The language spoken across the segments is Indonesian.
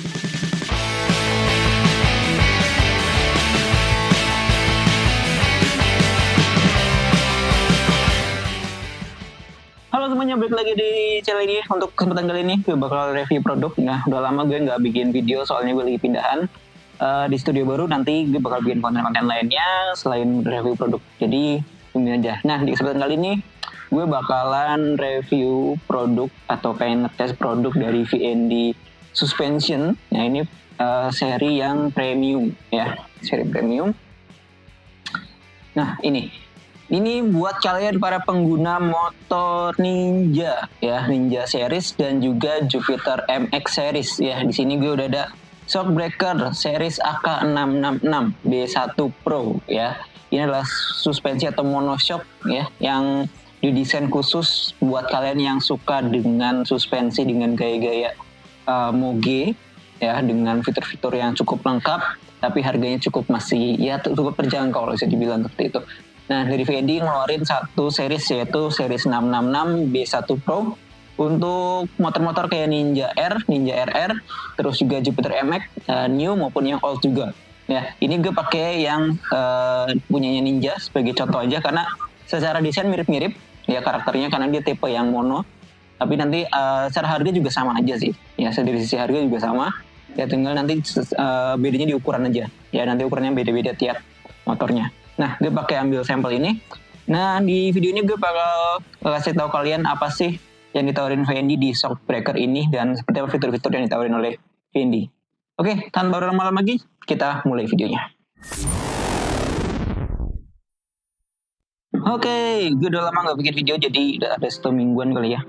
Halo semuanya, balik lagi di channel ini. Untuk kesempatan kali ini gue bakal review produk. Nah, udah lama gue nggak bikin video soalnya gue lagi pindahan di studio baru. Nanti gue bakal bikin konten-konten lainnya selain review produk. Jadi tungguin aja. Nah, di kesempatan kali ini gue bakalan review produk atau pengen ngetes produk dari VND Suspension. Nah, ini seri yang premium ya, seri premium. Nah, ini buat kalian para pengguna motor Ninja ya, Ninja series dan juga Jupiter MX series ya. Di sini gue udah ada shockbreaker series AK666 B1 Pro ya. Ini adalah suspensi atau monoshock ya yang didesain khusus buat kalian yang suka dengan suspensi dengan gaya-gaya moge ya, dengan fitur-fitur yang cukup lengkap tapi harganya cukup masih ya cukup terjangkau kalau bisa dibilang seperti itu. Nah, dari VND ngeluarin satu series yaitu series 666 B1 Pro untuk motor-motor kayak Ninja R, Ninja RR, terus juga Jupiter MX, new maupun yang old juga. Ya, ini gue pakai yang punyanya Ninja sebagai contoh aja karena secara desain mirip-mirip ya karakternya karena dia tipe yang mono. Tapi nanti secara harga juga sama aja sih. Ya, dari sisi harga juga sama. Ya tinggal nanti bedanya di ukuran aja. Ya, nanti ukurannya beda-beda tiap motornya. Nah, gue pakai ambil sampel ini. Nah, di video ini gue bakal kasih tahu kalian apa sih yang ditawarin VND di shockbreaker ini dan seperti apa fitur-fitur yang ditawarin oleh VND. Oke, tanpa berlama-lama lagi, kita mulai videonya. Oke, gue udah lama gak bikin video, jadi udah ada 1 mingguan kali ya.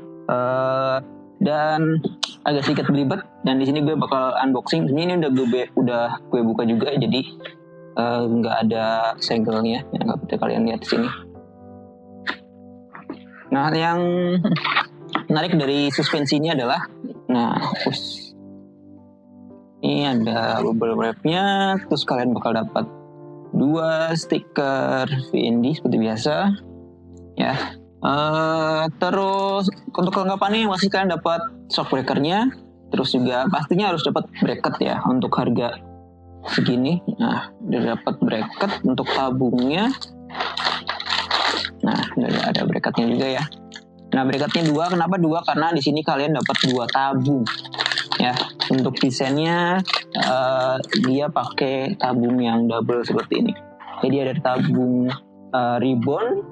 Dan agak sedikit belibet. Dan di sini gue bakal unboxing. Ini udah gue buka juga, jadi nggak ada segelnya yang nggak bisa kalian lihat di sini. Nah, yang menarik dari suspensi ini adalah, ini ada bubble wrapnya, terus kalian bakal dapat 2 stiker VND seperti biasa, ya. Terus untuk kelengkapannya masih kalian dapat shockbreakernya, terus juga pastinya harus dapat bracket ya untuk harga segini. Nah, udah dapat bracket untuk tabungnya. Nah, udah ada bracketnya juga ya. Nah, bracketnya 2. Kenapa 2? Karena di sini kalian dapat 2 tabung. Ya, untuk desainnya dia pakai tabung yang double seperti ini. Jadi ada tabung ribbon,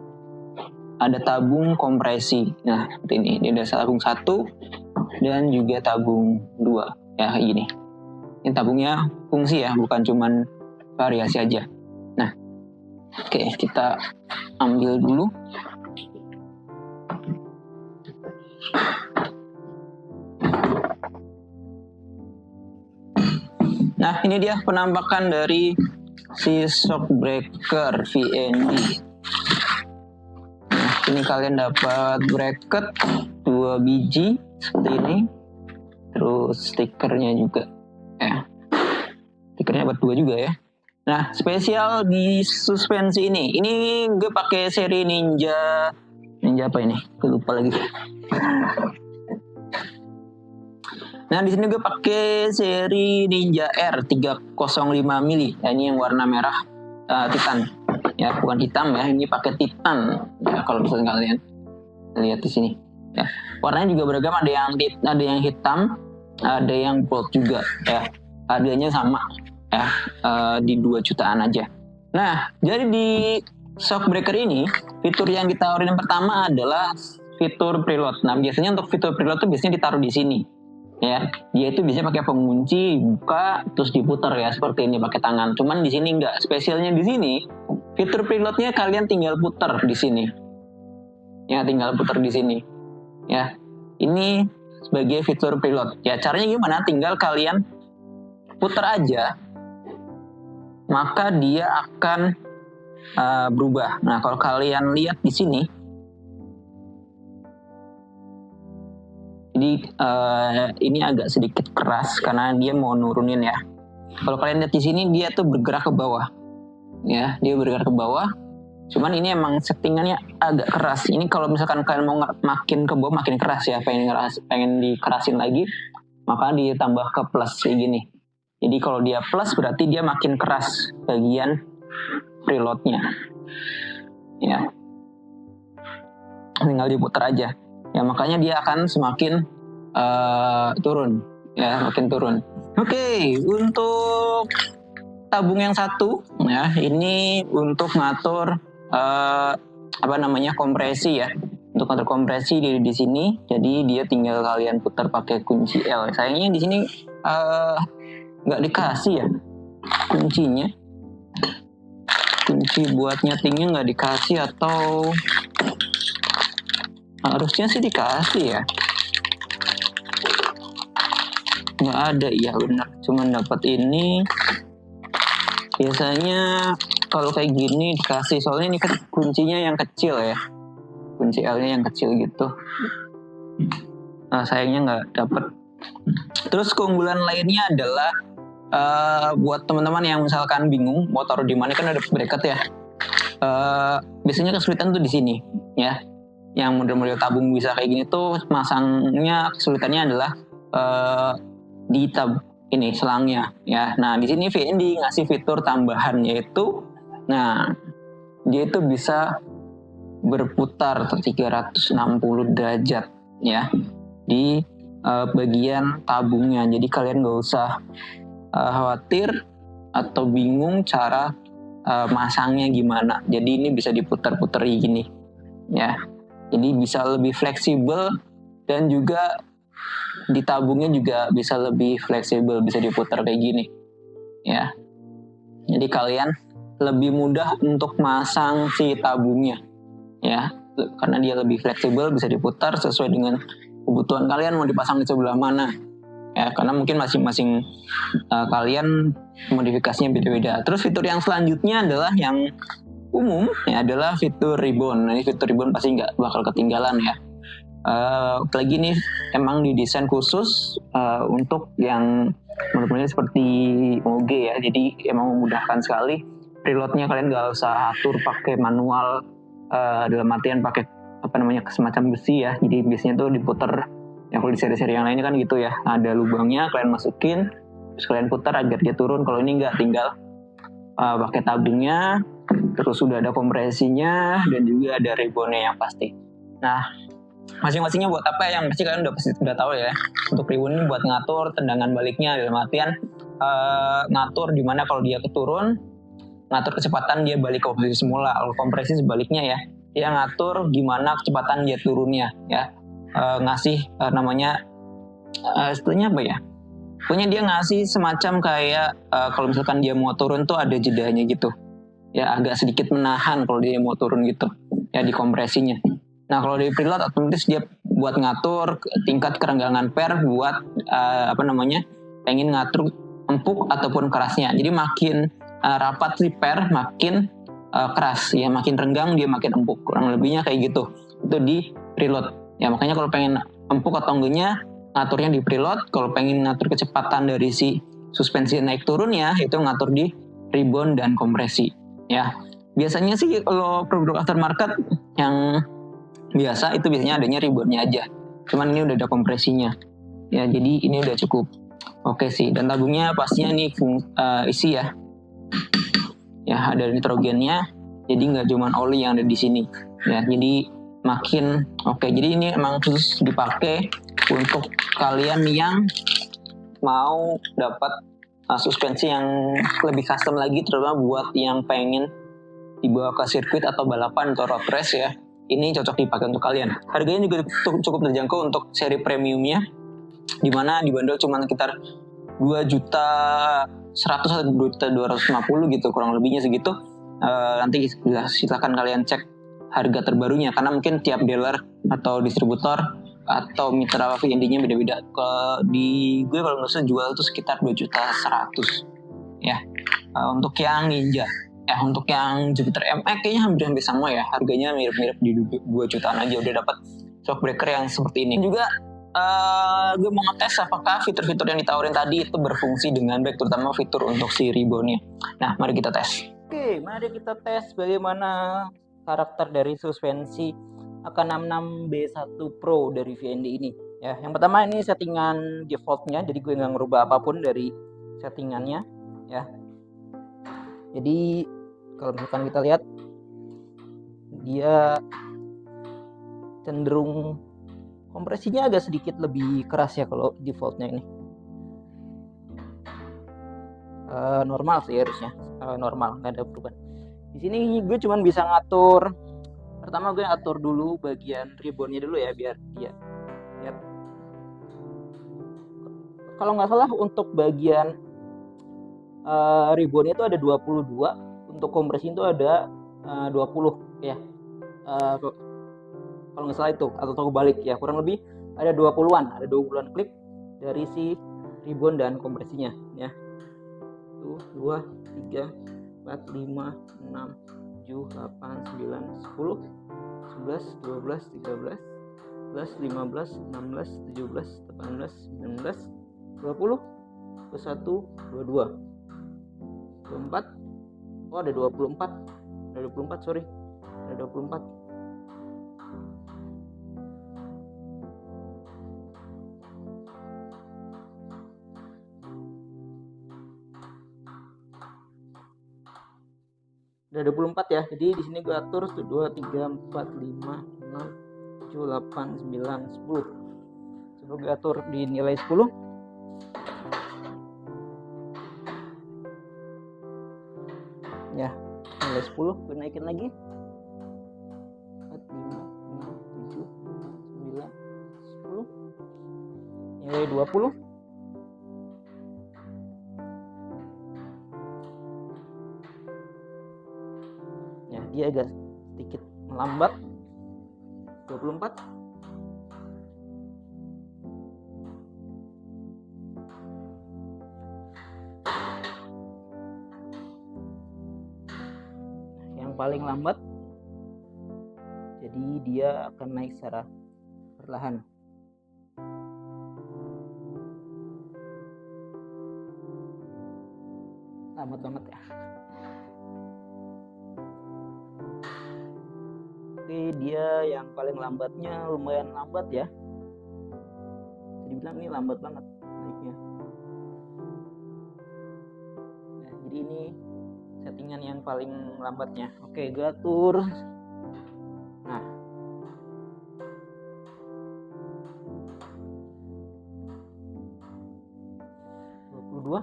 ada tabung kompresi. Nah, seperti ini. Ini ada tabung 1 dan juga tabung 2. Ya, gini. Ini tabungnya fungsi ya, bukan cuman variasi aja. Nah, oke, kita ambil dulu. Nah, ini dia penampakan dari si shockbreaker VND. Nah, ini kalian dapat bracket 2 biji seperti ini. Terus stikernya juga. Ya, stikernya buat 2 juga ya. Nah, spesial di suspensi ini gue pakai seri Ninja apa ini? Gue lupa lagi. Nah, di sini gue pakai seri Ninja R 305 mili. Ya, ini yang warna merah Titan. Ya, bukan hitam ya, ini pakai Titan. Ya, kalau misalnya kalian lihat di sini. Ya, warnanya juga beragam, ada yang hitam, ada yang gold juga ya. Harganya sama ya, di 2 jutaan aja. Nah, jadi di shockbreaker ini fitur yang ditawarin yang pertama adalah fitur preload. Nah, biasanya untuk fitur preload itu biasanya ditaruh di sini ya. Dia itu biasanya pakai pengunci, buka terus diputar ya seperti ini pakai tangan. Cuman di sini enggak. Spesialnya di sini fitur preloadnya kalian tinggal putar di sini. Ya, tinggal putar di sini. Ya, ini sebagai fitur preload. Ya, caranya gimana? Tinggal kalian putar aja, maka dia akan berubah. Nah, kalau kalian lihat di sini, jadi ini agak sedikit keras karena dia mau nurunin ya. Kalau kalian lihat di sini, dia tuh bergerak ke bawah. Ya, dia bergerak ke bawah. Cuman ini emang settingannya agak keras. Ini kalau misalkan kalian mau makin ke bawah makin keras ya, pengen dikerasin lagi, maka ditambah ke plus kayak gini. Jadi kalau dia plus berarti dia makin keras bagian preloadnya. Ya, tinggal diputar aja. Ya makanya dia akan semakin turun. Ya, makin turun. Oke, untuk tabung yang satu, ya ini untuk ngatur kompresi ya. Untuk ngatur kompresi di sini, jadi dia tinggal kalian putar pakai kunci L. Sayangnya di sini nggak dikasih ya kuncinya. Kunci buat nyetingnya nggak dikasih, atau harusnya sih dikasih ya. Nggak ada, ya benar. Cuman dapat ini. Biasanya kalau kayak gini dikasih, soalnya ini kan kuncinya yang kecil ya. Kunci L-nya yang kecil gitu. Nah, sayangnya nggak dapet. Terus keunggulan lainnya adalah buat teman-teman yang misalkan bingung mau taruh di mana, kan ada bracket ya. Biasanya kesulitan tuh di sini ya. Yang model-model tabung bisa kayak gini tuh masangnya kesulitannya adalah di ini selangnya ya. Nah, di sini VND ngasih fitur tambahan, yaitu dia itu bisa berputar 360 derajat ya di bagian tabungnya. Jadi kalian nggak usah khawatir atau bingung cara masangnya gimana. Jadi ini bisa diputar-putar gini ya. Jadi bisa lebih fleksibel, dan juga di tabungnya juga bisa lebih fleksibel, bisa diputar kayak gini ya. Jadi kalian lebih mudah untuk masang si tabungnya ya, karena dia lebih fleksibel, bisa diputar sesuai dengan kebutuhan kalian mau dipasang di sebelah mana ya, karena mungkin masing-masing kalian modifikasinya beda-beda. Terus fitur yang selanjutnya adalah yang umum ya, adalah fitur ribbon. Nah, ini fitur ribbon pasti nggak bakal ketinggalan ya. Apalagi ini emang didesain khusus untuk yang benar-benar seperti Moge ya, jadi emang memudahkan sekali. Preloadnya kalian nggak usah atur pakai manual, dalam artian pakai semacam besi ya. Jadi biasanya tuh diputar ya, kalau di seri-seri yang lainnya kan gitu ya, ada lubangnya, kalian masukin terus kalian putar agar dia turun. Kalau ini nggak, tinggal pakai tabungnya, terus sudah ada kompresinya, dan juga ada ribbonnya yang pasti. Nah, masing-masingnya buat apa yang pasti kalian udah tahu ya. Untuk ribbon ini buat ngatur tendangan baliknya, dalam artian ngatur dimana kalau dia keturun, ngatur kecepatan dia balik ke posisi semula. Kalau kompresi sebaliknya ya, dia ngatur gimana kecepatan dia turunnya ya. Ngasih istilahnya apa ya, pokoknya dia ngasih semacam kayak kalau misalkan dia mau turun tuh ada jedanya gitu ya, agak sedikit menahan kalau dia mau turun gitu ya di kompresinya. Nah, kalau di preload otomatis dia buat ngatur tingkat kerenggangan per buat pengen ngatur empuk ataupun kerasnya. Jadi makin rapat si per makin keras ya, makin renggang dia makin empuk, kurang lebihnya kayak gitu. Itu di preload ya. Makanya kalau pengen empuk atau enggaknya ngaturnya di preload. Kalau pengen ngatur kecepatan dari si suspensi naik turunnya, itu ngatur di ribbon dan kompresi ya. Biasanya sih kalau produk aftermarket yang biasa itu biasanya adanya ribbonnya aja, cuman ini udah ada kompresinya ya, jadi ini udah cukup oke sih. Dan tabungnya pastinya nih isi ya ada nitrogennya, jadi nggak cuma oli yang ada di sini ya, jadi makin oke. Jadi ini emang khusus dipakai untuk kalian yang mau dapat suspensi yang lebih custom lagi, terutama buat yang pengen dibawa ke sirkuit atau balapan atau road race ya. Ini cocok dipakai untuk kalian. Harganya juga cukup terjangkau untuk seri premiumnya, dimana dibanderol cuma sekitar 2.100.000 atau 2.250.000 gitu, kurang lebihnya segitu. Nanti silakan kalian cek harga terbarunya, karena mungkin tiap dealer atau distributor atau mitra VND-nya beda-beda. Di gue kalau nggak salah jual itu sekitar 2.100.000 ya. Untuk yang Ninja. Untuk yang Jupiter MX kayaknya hampir sama ya, harganya mirip-mirip di 2 jutaan aja udah dapat shock breaker yang seperti ini. Juga gue mau ngetes apakah fitur-fitur yang ditawarin tadi itu berfungsi dengan baik, terutama fitur untuk si ribbonnya. Nah, mari kita tes. Oke, mari kita tes bagaimana karakter dari suspensi AK66B1 Pro dari VND ini. Ya, yang pertama ini settingan defaultnya, jadi gue nggak ngerubah apapun dari settingannya ya. Jadi kalau misalkan kita lihat dia cenderung kompresinya agak sedikit lebih keras ya kalau defaultnya ini. Normal sih harusnya, normal, nggak ada perubahan. Di sini gue cuman bisa ngatur, pertama gue atur dulu bagian ribbonnya dulu ya, biar dia lihat. Kalau nggak salah untuk bagian ribbonnya itu ada 22, untuk kompresi itu ada 20 ya. Kalau nggak salah itu, atau kebalik ya, kurang lebih ada 20-an, ada 20-an klik dari si ribbon dan kompresinya ya. 1, 2, 3, 4, 5, 6, 7, 8, 9, 10, 11, 12, 13, 14, 15, 16, 17, 18, 19, 20, 21, 22, 24. Oh, ada 24. Ada 24, sorry. Ada 24. Ada 24 ya. Jadi di sini gue atur 1 2 3 4 5 6 7 8 9 10. Coba gue atur di nilai 10. Ya, nilai 10 gue naikin lagi. 4 5 6 7 9 10. Nilai 20. Ya, dia agak sedikit melambat. 24. Yang paling lambat, jadi dia akan naik secara perlahan. Lambat banget ya. Oke, dia yang paling lambatnya lumayan lambat ya. Jadi bilang ini lambat banget naiknya. Nah, jadi ini settingan yang paling lambatnya. Oke, gue atur. Nah, dua.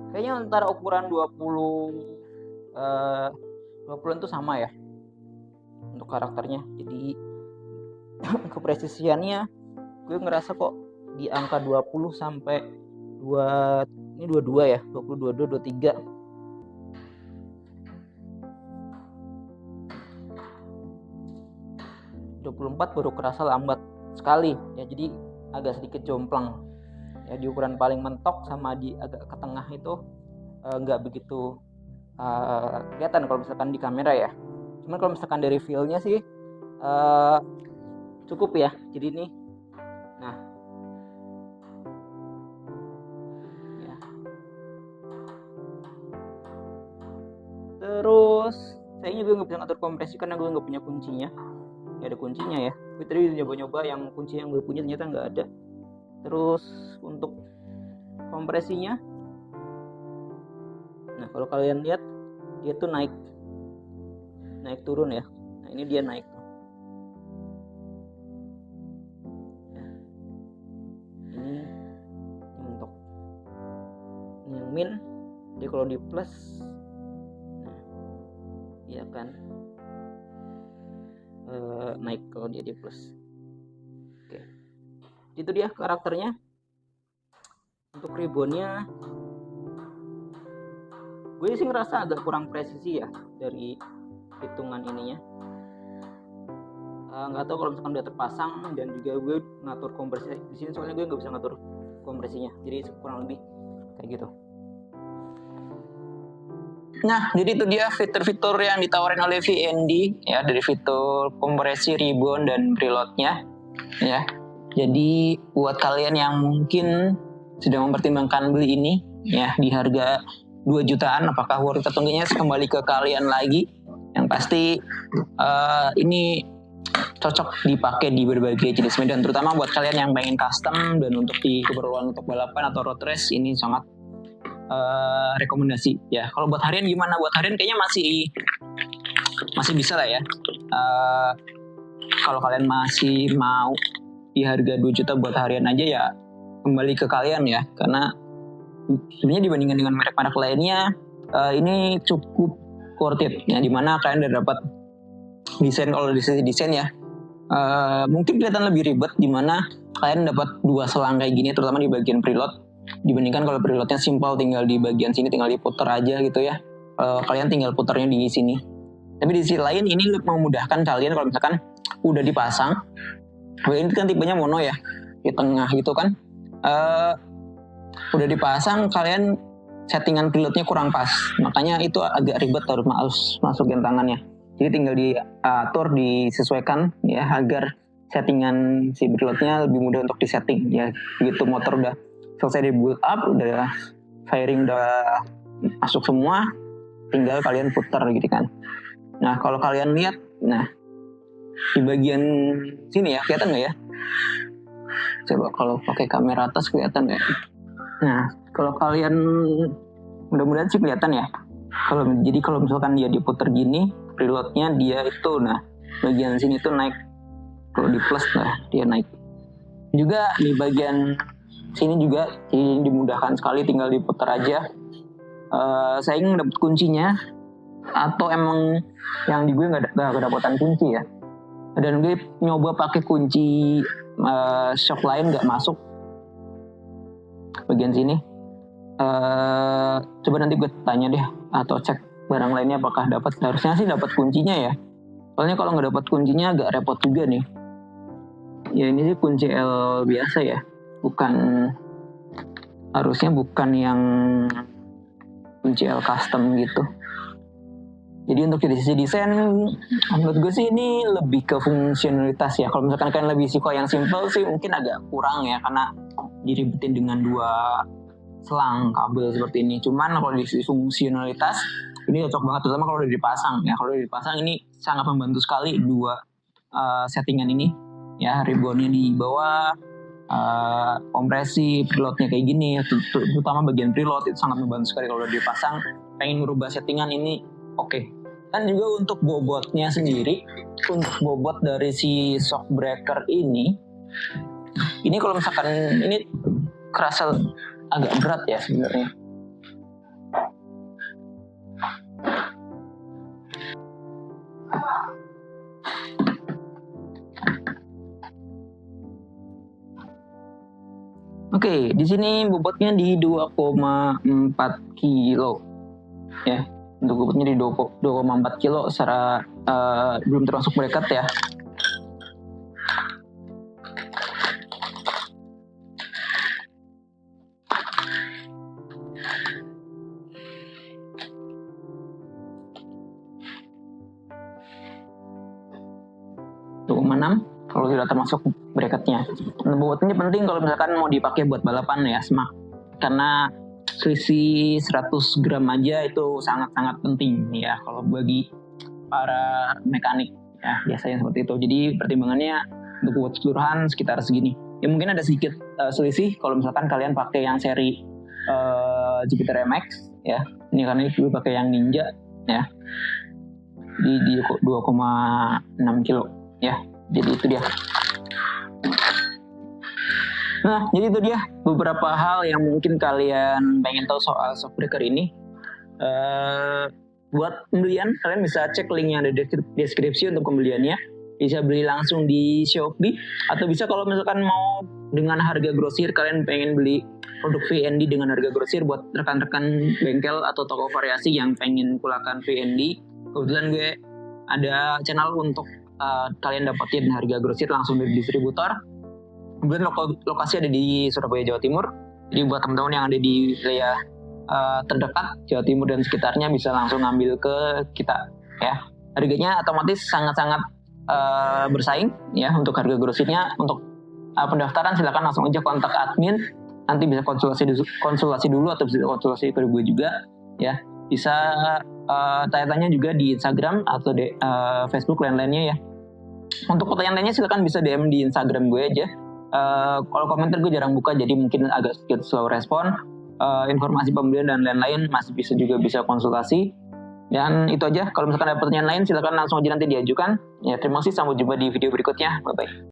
Kayaknya antara ukuran 20 20-an itu sama ya untuk karakternya. Jadi kepresisiannya gue ngerasa kok di angka 20 sampai 2, ini 22 ya, 20, 22, 23. 24 baru kerasa lambat sekali ya, jadi agak sedikit jomplang ya. Di ukuran paling mentok sama di agak ke tengah itu nggak begitu kelihatan kalau misalkan di kamera ya. Cuman kalau misalkan dari feel-nya sih cukup ya. Jadi ini, nah ya. Terus saya juga nggak bisa ngatur kompresi karena gue nggak punya kuncinya. Nggak ada kuncinya ya. Gue tadi nyoba-nyoba yang kunci yang gue punya ternyata nggak ada. Terus untuk kompresinya, nah kalau kalian lihat dia tuh naik turun ya. Nah ini dia naik tuh. Ya. Ini mentok. Ini yang min. Jadi kalau di plus, nah dia akan naik kalau dia di plus. Oke, itu dia karakternya. Untuk ribbonnya, gue sih ngerasa agak kurang presisi ya dari hitungan ininya. Nggak tahu kalau misalkan udah terpasang, dan juga gue ngatur kompresi di sini soalnya gue nggak bisa ngatur kompresinya, jadi kurang lebih kayak gitu. Nah, jadi itu dia fitur-fitur yang ditawarin oleh VND ya, dari fitur kompresi, ribbon, dan preloadnya. ya. Jadi buat kalian yang mungkin sedang mempertimbangkan beli ini ya di harga 2 jutaan, apakah worth it atau enggaknya kembali ke kalian lagi. Yang pasti ini cocok dipakai di berbagai jenis medan, terutama buat kalian yang pengen custom dan untuk di keperluan untuk balapan atau road race, ini sangat rekomendasi ya. Kalau buat harian gimana? Buat harian kayaknya masih bisa lah ya. Kalau kalian masih mau di harga 2 juta buat harian aja ya, kembali ke kalian ya, karena sebenarnya dibandingkan dengan merek-merek lainnya ini cukup worth it ya, dimana kalian udah dapat desain. Kalau dari sisi desain ya mungkin kelihatan lebih ribet, dimana kalian dapat 2 selang kayak gini, terutama di bagian preload, dibandingkan kalau preloadnya simpel, tinggal di bagian sini tinggal diputer aja gitu ya. Kalian tinggal puternya di sini. Tapi di sisi lain ini memudahkan kalian kalau misalkan udah dipasang. Ini kan tipenya mono ya, di tengah gitu kan. Udah dipasang, kalian settingan preloadnya kurang pas, makanya itu agak ribet, harus masukin tangannya. Jadi tinggal diatur, disesuaikan ya, agar settingan si preloadnya lebih mudah untuk disetting ya. Begitu motor udah selesai di build up, udah firing udah masuk semua, tinggal kalian putar gitu kan. Nah kalau kalian lihat, nah di bagian sini ya, kelihatan nggak ya? Coba kalau pakai kamera atas kelihatan nggak? Nah kalau kalian, mudah-mudahan sih kelihatan ya. Kalau misalkan dia diputer gini, preloadnya dia itu, nah bagian sini tuh naik. Kalau di plus lah dia naik. Juga di bagian sini juga ini dimudahkan sekali, tinggal diputer aja. Saya ingin dapat kuncinya, atau emang yang di gue nggak kedapatan kunci ya. Dan gue nyoba pakai kunci shock lain nggak masuk bagian sini. Coba nanti gue tanya deh, atau cek barang lainnya apakah dapat. Harusnya sih dapat kuncinya ya. Soalnya kalau nggak dapat kuncinya agak repot juga nih. Ya ini sih kunci L biasa ya, harusnya bukan yang kunci L custom gitu. Jadi untuk dari sisi desain, menurut gue sih ini lebih ke fungsionalitas ya. Kalau misalkan kalian lebih suka yang simple sih mungkin agak kurang ya, karena diribetin dengan 2 selang kabel seperti ini. Cuman kalau dari sisi fungsionalitas ini cocok banget, terutama kalau udah dipasang ya. Kalau udah dipasang ini sangat membantu sekali 2 settingan ini ya. Ribbonnya di bawah, kompresi preloadnya kayak gini, terutama bagian preload itu sangat membantu sekali kalau udah dipasang. Pengen merubah settingan ini oke. Dan juga untuk bobotnya sendiri, untuk bobot dari si shock breaker ini kalau misalkan ini kerasa agak berat ya sebenarnya. Oke, di sini bobotnya di 2,4 kilo ya. Untuk bobotnya di 2,4 kilo secara belum termasuk bracket ya. Kalau tidak termasuk bracketnya. Nah, bobotnya penting kalau misalkan mau dipakai buat balapan ya, karena selisih 100 gram aja itu sangat-sangat penting ya kalau bagi para mekanik ya, biasanya seperti itu. Jadi pertimbangannya untuk bobot keseluruhan sekitar segini. Ya mungkin ada sedikit selisih kalau misalkan kalian pakai yang seri Jupiter MX ya. Ini karena gue pakai yang Ninja ya, di 2,6 kilo ya. Jadi itu dia. Nah, jadi itu dia beberapa hal yang mungkin kalian pengen tahu soal shock breaker ini. Buat pembelian, kalian bisa cek link yang ada di deskripsi untuk pembeliannya. Bisa beli langsung di Shopee, atau bisa kalau misalkan mau dengan harga grosir, kalian pengen beli produk VND dengan harga grosir buat rekan-rekan bengkel atau toko variasi yang pengen kulakan VND. Kebetulan gue ada channel untuk kalian dapetin harga grosir langsung dari distributor. Kemudian lokasi ada di Surabaya, Jawa Timur. Jadi buat teman-teman yang ada di wilayah terdekat Jawa Timur dan sekitarnya bisa langsung ngambil ke kita ya. Harganya otomatis sangat-sangat bersaing ya untuk harga grosirnya. Untuk pendaftaran silakan langsung aja kontak admin, nanti bisa konsultasi dulu atau bisa konsultasi ke gue juga ya, bisa tanya-tanya juga di Instagram atau di Facebook lain-lainnya ya. Untuk pertanyaan lainnya silakan bisa DM di Instagram gue aja. Kalau komentar gue jarang buka, jadi mungkin agak sedikit slow respon. Informasi pembelian dan lain-lain masih bisa konsultasi. Dan itu aja. Kalau misalkan ada pertanyaan lain silakan langsung aja nanti diajukan. Ya, terima kasih, sampai jumpa di video berikutnya. Bye bye.